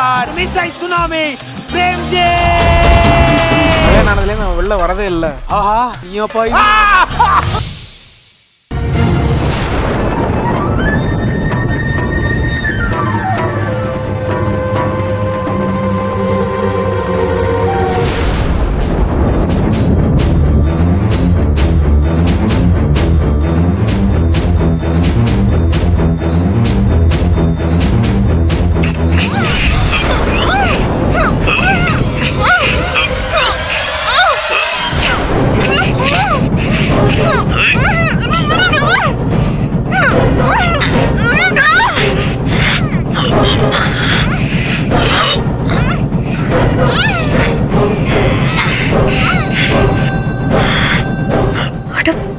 Star மிஸ்ஸை tsunami Premji. கல்யாணம் ஆனதுல நான் வெளில வரதே இல்ல. ஆஹா நீயா போய்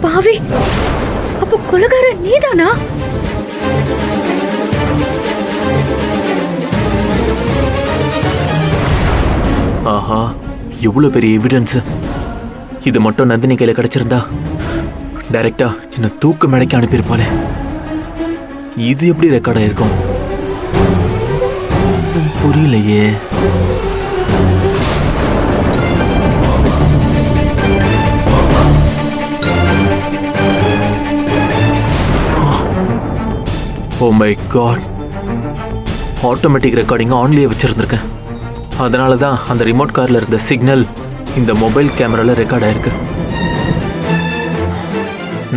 பாவி, அப்ப கொலைகார நீதானா? ஆஹா, எவ்வளவு பெரிய எவிடன்ஸ். இது மட்டும் நந்தினி கையில கிடைச்சிருந்தா டைரக்டா என்ன தூக்கு மேடைக்கு அனுப்பியிருப்பாளே. இது எப்படி ரெக்கார்ட் ஆயிருக்கும் புரியலையே. Oh my god, automatic recording ஆன்லயே வச்சிருந்திருக்கேன். அதனால தான் அந்த ரிமோட் கார்ல இருந்த சிக்னல் இந்த மொபைல் கேமரால ரெக்கார்ட் ஆயிருக்கு.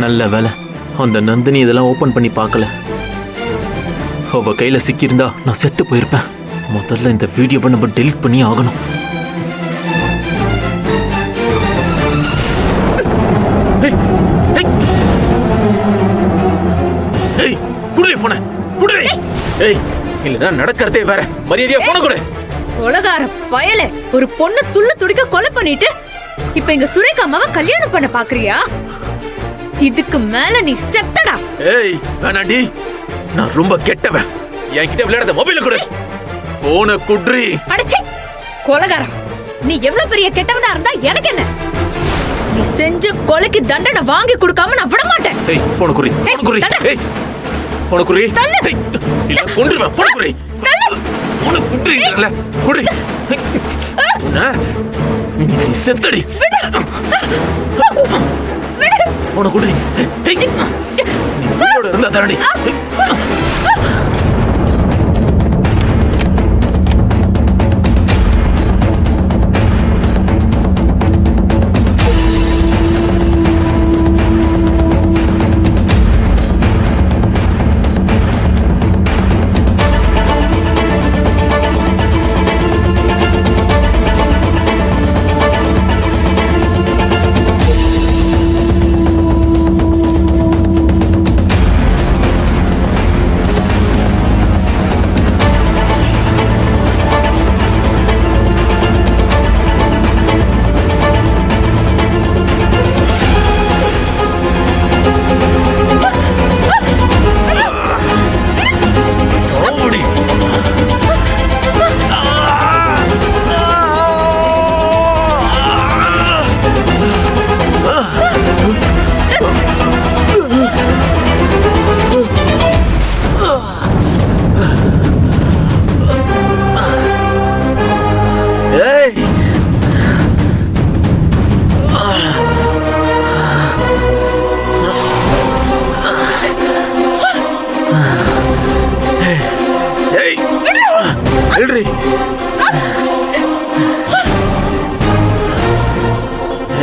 நல்ல வேலை அந்த நந்தினி இதெல்லாம் ஓபன் பண்ணி பார்க்கல. அவ கையில சிக்கியிருந்தா நான் செத்து போயிருப்பேன். முதல்ல இந்த வீடியோவை நம்ம டெலிட் பண்ணி ஆகணும். நடக்கிறதே வேற. மரியாதையா போன கொடு. கொலைகார பயலே, ஒரு பொண்ணு துள்ள துடிக்க கொலை பண்ணிட்டு இப்ப எங்க சுரேகா அம்மாவை கல்யாணம் பண்ண பாக்குறியா? இதுக்கு மேல நீ செத்தடா. ஏய் வேணாண்டி, நான் ரொம்ப கெட்டவன். என்கிட்ட விளையாடாத, மொபைல கொடு. போன குட்ரி. அடச்சே கொலைகாரா, நீ எவ்வளவு பெரிய கெட்டவனா இருந்தா எனக்கு என்ன? நீ செஞ்ச கொலைக்கு தண்டனை வாங்கி கொடுக்காம நான் விட மாட்டேன். ஏய் போன குரி, போன குரி. ஏய் போன குரி. ஏய் இல்ல கொன்றுவேன். போன குரி. போன குட்ரிங்கல குடி. நீ செத்தடி. போன குடி. ஏய் நீ உயிரோட இருந்தா தரடி.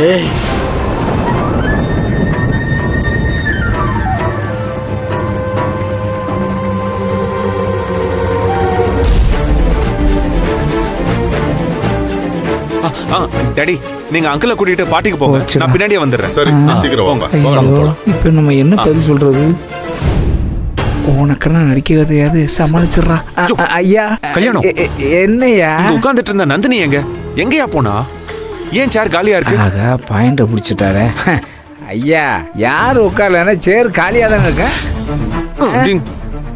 ஏய் டாடி, நீங்க அங்கிளை கூட்டிட்டு பாட்டிக்கு போங்க. நான் பின்னாடியே வந்துடுறேன். சரி சீக்கிரம் வாங்க. இப்ப நம்ம என்ன பதில் சொல்றது? உனக்கெல்லாம் நடிக்க கதையாது, சமாளிச்சிடுறா. ஐயா கல்யாணம் என்னையா உட்கார்ந்துட்டு இருந்த நந்தினி எங்கயா போனா? ஏன் சேர் காலியா இருக்கு? ஆகா பாயிண்ட பிடிச்சிட்டாரே. ஐயா யார் உட்காரலன்னா சேர் காலியா தானே இருக்க.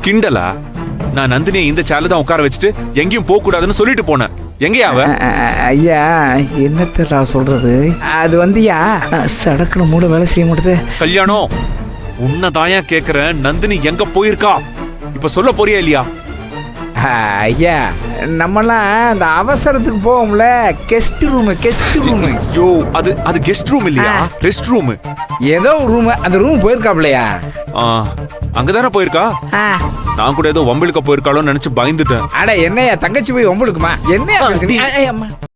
கிண்டலா? நான் நந்தினியை இந்த சேர்ல தான் உட்கார வச்சுட்டு எங்கேயும் போக கூடாதுன்னு சொல்லிட்டு போனேன். எங்கயா அவ? ஐயா என்னத்தடா சொல்றது? அது வந்துயா சடக்குல மூட வேலை செய்ய மாட்டேது. கல்யாணம் உன்னதாயா கேக்குறேன். நந்தினி எங்க போயிருக்கா? இப்ப சொல்ல போறியா இல்லையா? ஐயா நம்மலாம் அந்த அவசரத்துக்கு போவோம்ல கெஸ்ட் ரூமு ஐயோ அது கெஸ்ட் ரூம் இல்லையா, ரெஸ்ட் ரூம். ஏதோ ஒரு ரூம், அந்த ரூம் போயிருக்காப்லையா? அங்கதானே போயிருக்கா. நான் கூட ஏதோ வம்பிழுக்க போயிருக்காளோன்னு நினைச்சு பயந்துட்டேன். அட என்னையா தங்கச்சி போய் வம்புழுக்குமா? என்னையா பேசுறீங்க?